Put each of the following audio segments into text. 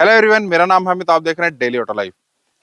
Hello everyone, मेरा नाम है अमित। आप देख रहे हैं डेली ऑटो लाइफ।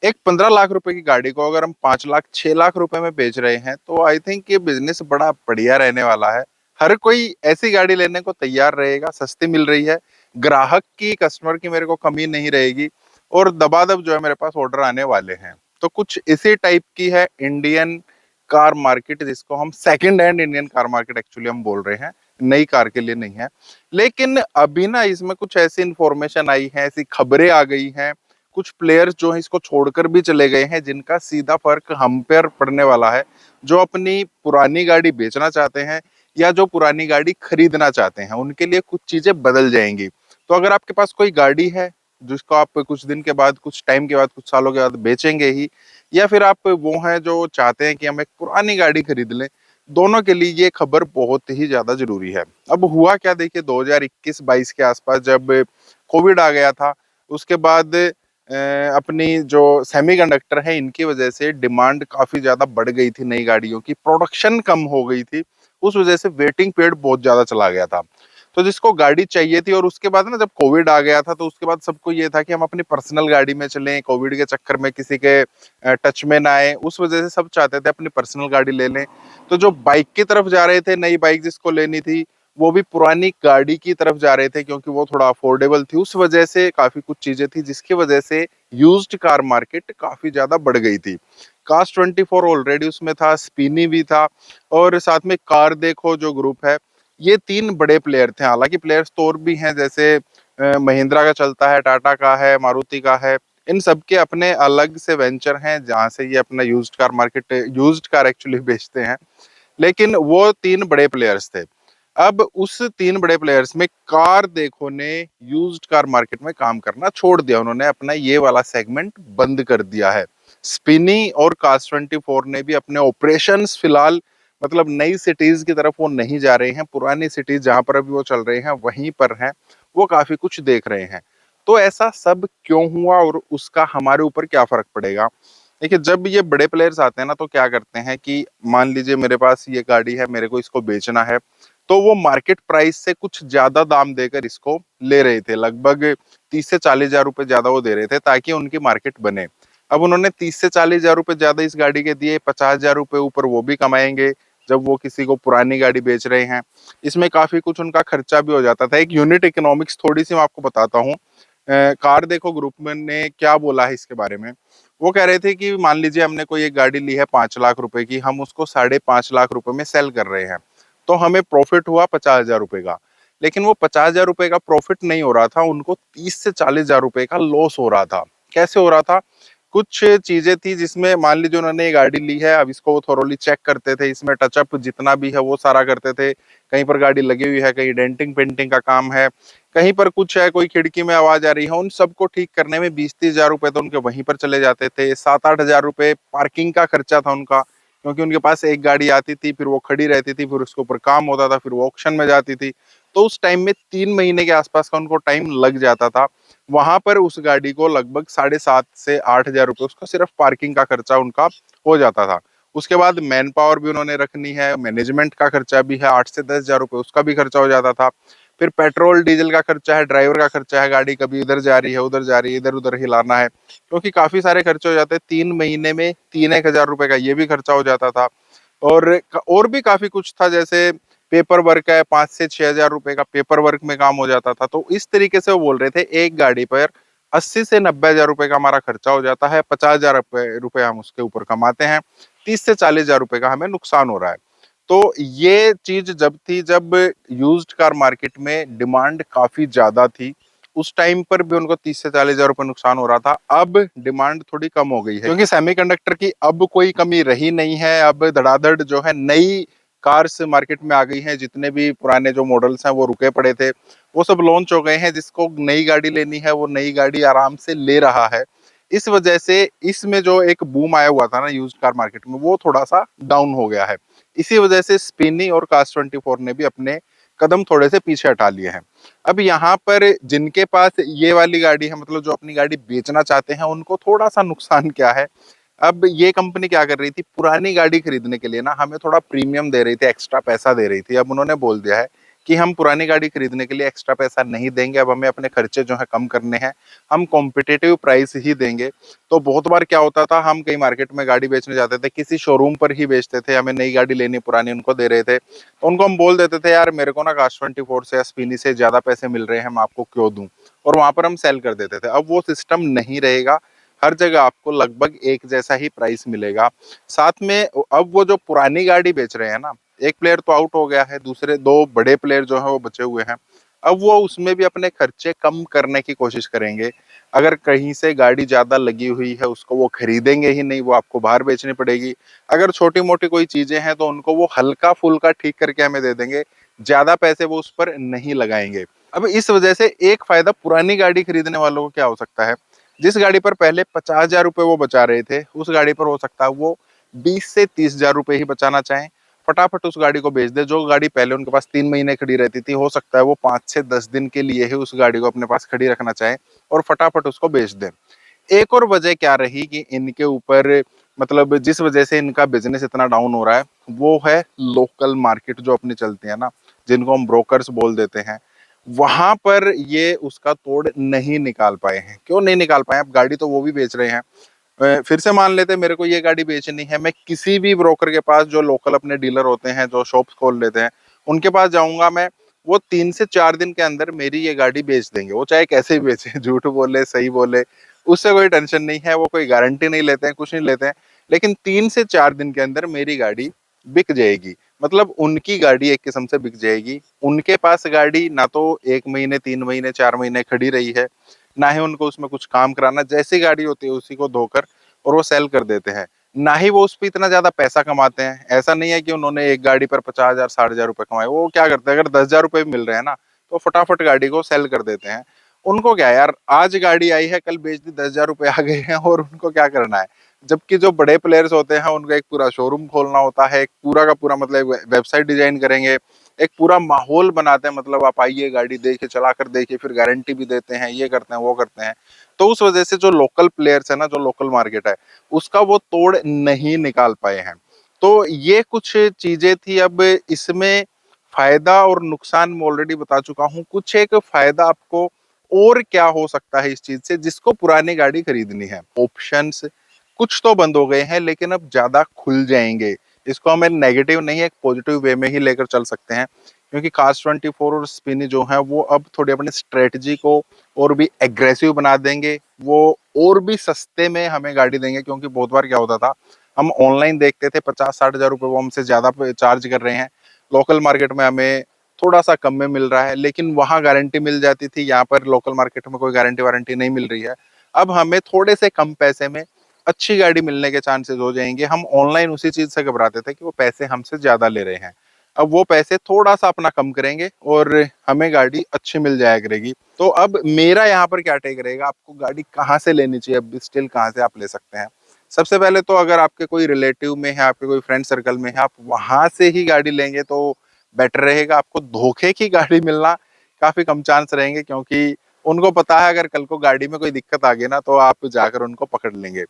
एक 15 लाख रुपए की गाड़ी को अगर हम 5 लाख 6 लाख रुपए में बेच रहे हैं तो आई थिंक ये बिजनेस बड़ा बढ़िया रहने वाला है। हर कोई ऐसी गाड़ी लेने को तैयार रहेगा, सस्ती मिल रही है, ग्राहक की कस्टमर की मेरे को कमी नहीं रहेगी और दबादब जो है मेरे पास ऑर्डर आने वाले हैं। तो कुछ इसी टाइप की है इंडियन कार मार्केट, जिसको हम second hand Indian car market actually हम बोल रहे हैं, नई कार के लिए नहीं है। लेकिन अभी ना इसमें कुछ ऐसी इंफॉर्मेशन आई है, ऐसी खबरें आ गई हैं, कुछ प्लेयर्स जो है इसको छोड़कर भी चले गए हैं, जिनका सीधा फर्क हम पर पड़ने वाला है। जो अपनी पुरानी गाड़ी बेचना चाहते हैं या जो पुरानी गाड़ी खरीदना चाहते हैं, उनके लिए कुछ चीजें बदल जाएंगी। तो अगर आपके पास कोई गाड़ी है जिसको आप कुछ दिन के बाद, कुछ टाइम के बाद, कुछ सालों के बाद बेचेंगे ही, या फिर आप वो हैं जो चाहते हैं कि हम एक पुरानी गाड़ी खरीद लें, दोनों के लिए ये खबर बहुत ही ज्यादा जरूरी है। अब हुआ क्या, देखिए 2021-22 के आसपास जब कोविड आ गया था, उसके बाद अपनी जो सेमीकंडक्टर है इनकी वजह से डिमांड काफी ज्यादा बढ़ गई थी, नई गाड़ियों की प्रोडक्शन कम हो गई थी। उस वजह से वेटिंग पीरियड बहुत ज्यादा चला गया था। तो जिसको गाड़ी चाहिए थी, और उसके बाद ना जब कोविड आ गया था तो उसके बाद सबको ये था कि हम अपनी पर्सनल गाड़ी में चलें, कोविड के चक्कर में किसी के टच में ना आए। उस वजह से सब चाहते थे अपनी पर्सनल गाड़ी ले लें। तो जो बाइक की तरफ जा रहे थे, नई बाइक जिसको लेनी थी, वो भी पुरानी गाड़ी की तरफ जा रहे थे क्योंकि वो थोड़ा अफोर्डेबल थी। उस वजह से काफी कुछ चीजें थी जिसकी वजह से यूज्ड कार मार्केट काफी ज्यादा बढ़ गई थी। कास्ट 24 ऑलरेडी उसमें था, स्पिनी भी था, और साथ में कार देखो जो ग्रुप है, ये तीन बड़े प्लेयर थे। हालांकि प्लेयर्स तो और भी हैं, जैसे महिंद्रा का चलता है, टाटा का है, मारुति का है। इन सब के अपने अलग से वेंचर हैं जहां से ये अपना used car market, used car actually बेचते हैं। लेकिन वो तीन बड़े प्लेयर्स थे। अब उस तीन बड़े प्लेयर्स में कार देखो ने यूज्ड कार मार्केट में काम करना छोड़ दिया। उन्होंने अपना ये वाला सेगमेंट बंद कर दिया है। स्पिनी और कास्ट 24 ने भी अपने ऑपरेशंस फिलहाल, मतलब नई सिटीज की तरफ वो नहीं जा रहे हैं, पुरानी सिटीज जहां पर अभी वो चल रहे हैं वहीं पर हैं। वो काफी कुछ देख रहे हैं। तो ऐसा सब क्यों हुआ और उसका हमारे ऊपर क्या फर्क पड़ेगा? देखिए, जब ये बड़े प्लेयर्स आते हैं ना तो क्या करते हैं कि मान लीजिए मेरे पास ये गाड़ी है, मेरे को इसको बेचना है, तो वो मार्केट प्राइस से कुछ ज्यादा दाम देकर इसको ले रहे थे। लगभग 30 से 40 हजार रुपए ज्यादा वो दे रहे थे ताकि उनकी मार्केट बने। अब उन्होंने 30 से 40 हजार रुपए ज्यादा इस गाड़ी के दिए, 50 हजार रुपए ऊपर वो भी कमाएंगे जब वो किसी को पुरानी गाड़ी बेच रहे हैं। इसमें काफी कुछ उनका खर्चा भी हो जाता था। एक यूनिट इकोनॉमिक्स थोड़ी सी मैं आपको बताता हूँ। कार देखो ग्रुप में ने क्या बोला है इसके बारे में। वो कह रहे थे कि मान लीजिए हमने कोई एक गाड़ी ली है 5 लाख रुपए की, हम उसको 5.5 लाख रुपए में सेल कर रहे हैं, तो हमें प्रॉफिट हुआ 50 हजार रुपए का। लेकिन वो 50 हजार रुपए का प्रॉफिट नहीं हो रहा था, उनको 30 से 40 हजार रुपए का लॉस हो रहा था। कैसे हो रहा था? कुछ चीजें थी जिसमें मान लीजिए उन्होंने ये गाड़ी ली है, अब इसको वो थोरोली चेक करते थे, इसमें टचअप जितना भी है वो सारा करते थे। कहीं पर गाड़ी लगी हुई है, कहीं डेंटिंग पेंटिंग का काम है, कहीं पर कुछ है, कोई खिड़की में आवाज आ रही है, उन सबको ठीक करने में 20-30 हजार रुपए तो उनके वहीं पर चले जाते थे। 7-8 हजार रुपए पार्किंग का खर्चा था उनका, क्योंकि उनके पास एक गाड़ी आती थी, फिर वो खड़ी रहती थी, फिर उसके ऊपर काम होता था, फिर वो ऑक्शन में जाती थी। तो उस टाइम में 3 महीने के आसपास का उनको टाइम लग जाता था। वहां पर उस गाड़ी को लगभग 7.5 से 8 हजार रुपए उसका सिर्फ पार्किंग का खर्चा उनका हो जाता था। उसके बाद मैन पावर भी उन्होंने रखनी है, मैनेजमेंट का खर्चा भी है, 8 से 10 हजार रुपए उसका भी खर्चा हो जाता था। फिर पेट्रोल डीजल का खर्चा है, ड्राइवर का खर्चा है, गाड़ी कभी इधर जा रही है, उधर जा रही है, इधर उधर हिलाना है, क्योंकि काफी सारे खर्चे हो जाते हैं। 3 महीने में 3-1 हजार रुपए का ये भी खर्चा हो जाता था। और भी काफी कुछ था, जैसे पेपर वर्क है, 5 से 6 हजार रुपए का पेपर वर्क में काम हो जाता था। तो इस तरीके से वो बोल रहे थे एक गाड़ी पर 80 से 90 हजार रुपए का हमारा खर्चा हो जाता है, 50 हजार रुपए हम उसके ऊपर कमाते हैं, 30 से 40 हजार रुपए का हमें नुकसान हो रहा है। तो ये चीज जब थी, जब यूज्ड कार मार्केट में डिमांड काफी ज्यादा थी, उस टाइम पर भी उनको 30 से 40 हजार रुपए नुकसान हो रहा था। अब डिमांड थोड़ी कम हो गई है क्योंकि सेमीकंडक्टर की अब कोई कमी रही नहीं है। अब धड़ाधड़ जो है नई कार्स मार्केट में आ गई हैं। जितने भी पुराने जो मॉडल्स हैं वो रुके पड़े थे, वो सब लॉन्च हो गए हैं। जिसको नई गाड़ी लेनी है वो नई गाड़ी आराम से ले रहा है। इस वजह से इसमें जो एक बूम आया हुआ था ना यूज्ड कार मार्केट में, वो थोड़ा सा डाउन हो गया है। इसी वजह से स्पिनी और कास्ट 24 ने भी अपने कदम थोड़े से पीछे हटा लिए हैं। अब यहाँ पर जिनके पास ये वाली गाड़ी है, मतलब जो अपनी गाड़ी बेचना चाहते हैं, उनको थोड़ा सा नुकसान क्या है। अब ये कंपनी क्या कर रही थी, पुरानी गाड़ी खरीदने के लिए ना हमें थोड़ा प्रीमियम दे रही थी, एक्स्ट्रा पैसा दे रही थी। अब उन्होंने बोल दिया है कि हम पुरानी गाड़ी खरीदने के लिए एक्स्ट्रा पैसा नहीं देंगे, अब हमें अपने खर्चे जो है कम करने हैं, हम कॉम्पिटिटिव प्राइस ही देंगे। तो बहुत बार क्या होता था, हम कहीं मार्केट में गाड़ी बेचने जाते थे, किसी शोरूम पर ही बेचते थे, हमें नई गाड़ी लेनी पुरानी उनको दे रहे थे, तो उनको हम बोल देते थे यार मेरे को ना Cars24 से या स्पिनी से ज्यादा पैसे मिल रहे हैं, मैं आपको क्यों दूं, और वहां पर हम सेल कर देते थे। अब वो सिस्टम नहीं रहेगा, हर जगह आपको लगभग एक जैसा ही प्राइस मिलेगा। साथ में अब वो जो पुरानी गाड़ी बेच रहे हैं ना, एक प्लेयर तो आउट हो गया है, दूसरे दो बड़े प्लेयर जो है वो बचे हुए हैं। अब वो उसमें भी अपने खर्चे कम करने की कोशिश करेंगे। अगर कहीं से गाड़ी ज्यादा लगी हुई है उसको वो खरीदेंगे ही नहीं, वो आपको बाहर बेचनी पड़ेगी। अगर छोटी मोटी कोई चीजें हैं तो उनको वो हल्का फुल्का ठीक करके हमें दे देंगे, ज्यादा पैसे वो उस पर नहीं लगाएंगे। अब इस वजह से एक फायदा पुरानी गाड़ी खरीदने वालों को क्या हो सकता है, जिस गाड़ी पर पहले 50,000 रुपए वो बचा रहे थे, उस गाड़ी पर हो सकता है वो 20 से 30,000 रुपए ही बचाना चाहें, फटाफट उस गाड़ी को बेच दे। जो गाड़ी पहले उनके पास 3 महीने खड़ी रहती थी, हो सकता है वो 5 से 10 दिन के लिए ही उस गाड़ी को अपने पास खड़ी रखना चाहे और फटाफट उसको बेच दे। एक और वजह क्या रही कि इनके ऊपर, मतलब जिस वजह से इनका बिजनेस इतना डाउन हो रहा है, वो है लोकल मार्केट जो अपनी चलती है ना, जिनको हम ब्रोकर्स बोल देते हैं, वहां पर ये उसका तोड़ नहीं निकाल पाए हैं। क्यों नहीं निकाल पाए? अब गाड़ी तो वो भी बेच रहे हैं। फिर से मान लेते हैं मेरे को ये गाड़ी बेचनी है, मैं किसी भी ब्रोकर के पास, जो लोकल अपने डीलर होते हैं जो शॉप्स खोल लेते हैं, उनके पास जाऊंगा मैं, वो 3 से 4 दिन के अंदर मेरी ये गाड़ी बेच देंगे, वो चाहे कैसे भी बेचे, झूठ बोले सही बोले, उससे कोई टेंशन नहीं है, वो कोई गारंटी नहीं लेते हैं, कुछ नहीं लेते हैं। लेकिन 3 से 4 दिन के अंदर मेरी गाड़ी बिक जाएगी, मतलब उनकी गाड़ी एक किस्म से बिक जाएगी। उनके पास गाड़ी ना तो 1 महीने 3 महीने 4 महीने खड़ी रही है, ना ही उनको उसमें कुछ काम कराना, जैसी गाड़ी होती है उसी को धोकर और वो सेल कर देते हैं। ना ही वो उस पर इतना ज्यादा पैसा कमाते हैं, ऐसा नहीं है कि उन्होंने एक गाड़ी पर 50,000 60,000 रुपए कमाए। वो क्या करते हैं, अगर 10,000 रुपए भी मिल रहे हैं ना, तो फटाफट गाड़ी को सेल कर देते हैं। उनको क्या यार, आज गाड़ी आई है कल बेच दी, 10,000 रुपए आ गए हैं, और उनको क्या करना है। जबकि जो बड़े प्लेयर्स होते हैं उनको एक पूरा शोरूम खोलना होता है, एक पूरा का पूरा, मतलब वेबसाइट डिजाइन करेंगे, एक पूरा माहौल बनाते हैं, मतलब आप आइए गाड़ी देखिए, चला कर देखिए, फिर गारंटी भी देते हैं, ये करते हैं वो करते हैं। तो उस वजह से जो लोकल प्लेयर्स है ना, जो लोकल मार्केट है, उसका वो तोड़ नहीं निकाल पाए हैं। तो ये कुछ चीजें थी। अब इसमें फायदा और नुकसान मैं ऑलरेडी बता चुका हूं। कुछ एक फायदा आपको और क्या हो सकता है इस चीज से, जिसको पुरानी गाड़ी खरीदनी है, ऑप्शंस कुछ तो बंद हो गए हैं लेकिन अब ज्यादा खुल जाएंगे। इसको हमें नेगेटिव नहीं, एक पॉजिटिव वे में ही लेकर चल सकते हैं, क्योंकि Cars24 और स्पिनी जो है वो अब थोड़ी अपनी स्ट्रेटजी को और भी एग्रेसिव बना देंगे। वो और भी सस्ते में हमें गाड़ी देंगे, क्योंकि बहुत बार क्या होता था, हम ऑनलाइन देखते थे 50-60 हजार रुपए वो हमसे ज्यादा चार्ज कर रहे हैं, लोकल मार्केट में हमें थोड़ा सा कम में मिल रहा है, लेकिन वहां गारंटी मिल जाती थी, यहाँ पर लोकल मार्केट में कोई गारंटी वारंटी नहीं मिल रही है। अब हमें थोड़े से कम पैसे में अच्छी गाड़ी मिलने के चांसेस हो जाएंगे। हम ऑनलाइन उसी चीज से घबराते थे कि वो पैसे हमसे ज्यादा ले रहे हैं, अब वो पैसे थोड़ा सा अपना कम करेंगे और हमें गाड़ी अच्छी मिल जाया करेगी। तो अब मेरा यहाँ पर क्या टेक रहेगा, आपको गाड़ी कहाँ से लेनी चाहिए, अब स्टिल कहाँ से आप ले सकते हैं। सबसे पहले तो अगर आपके कोई रिलेटिव में है, आपके कोई फ्रेंड सर्कल में है, आप वहां से ही गाड़ी लेंगे तो बेटर रहेगा। आपको धोखे की गाड़ी मिलना काफी कम चांस रहेंगे, क्योंकि उनको पता है अगर कल को गाड़ी में कोई दिक्कत आ गई ना, तो आप जाकर उनको पकड़ लेंगे।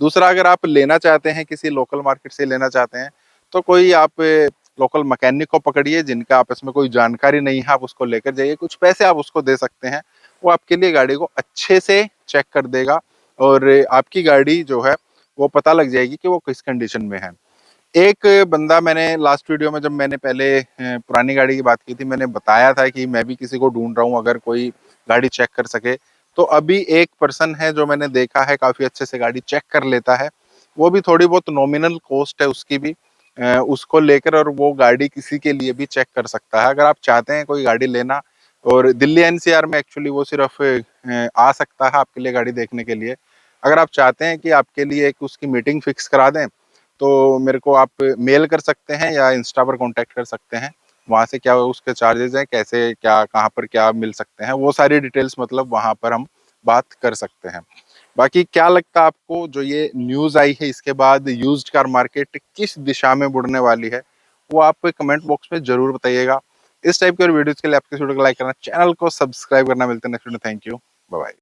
दूसरा, अगर आप लेना चाहते हैं, किसी लोकल मार्केट से लेना चाहते हैं, तो कोई आप लोकल मैकेनिक को पकड़िए जिनका आपस में कोई जानकारी नहीं है, आप उसको लेकर जाइए, कुछ पैसे आप उसको दे सकते हैं, वो आपके लिए गाड़ी को अच्छे से चेक कर देगा और आपकी गाड़ी जो है वो पता लग जाएगी कि वो किस कंडीशन में है। एक बंदा, मैंने लास्ट वीडियो में जब मैंने पहले पुरानी गाड़ी की बात की थी, मैंने बताया था कि मैं भी किसी को ढूंढ रहा हूँ अगर कोई गाड़ी चेक कर सके। तो अभी एक पर्सन है जो मैंने देखा है काफी अच्छे से गाड़ी चेक कर लेता है, वो भी थोड़ी बहुत नॉमिनल कॉस्ट है उसकी भी, उसको लेकर और वो गाड़ी किसी के लिए भी चेक कर सकता है। अगर आप चाहते हैं कोई गाड़ी लेना, और दिल्ली एनसीआर में एक्चुअली वो सिर्फ आ सकता है आपके लिए गाड़ी देखने के लिए। अगर आप चाहते हैं कि आपके लिए एक उसकी मीटिंग फिक्स करा दें, तो मेरे को आप मेल कर सकते हैं या इंस्टा पर कांटेक्ट कर सकते हैं। वहाँ से क्या उसके चार्जेस हैं, कैसे क्या कहाँ पर क्या मिल सकते हैं, वो सारी डिटेल्स मतलब वहाँ पर हम बात कर सकते हैं। बाकी क्या लगता है आपको, जो ये न्यूज़ आई है इसके बाद यूज्ड कार मार्केट किस दिशा में बढ़ने वाली है, वो आप कमेंट बॉक्स में जरूर बताइएगा। इस टाइप के और वीडियोज के लिए आपके वीडियो को लाइक करना, चैनल को सब्सक्राइब करना। मिलते हैं next video. Thank you, bye bye.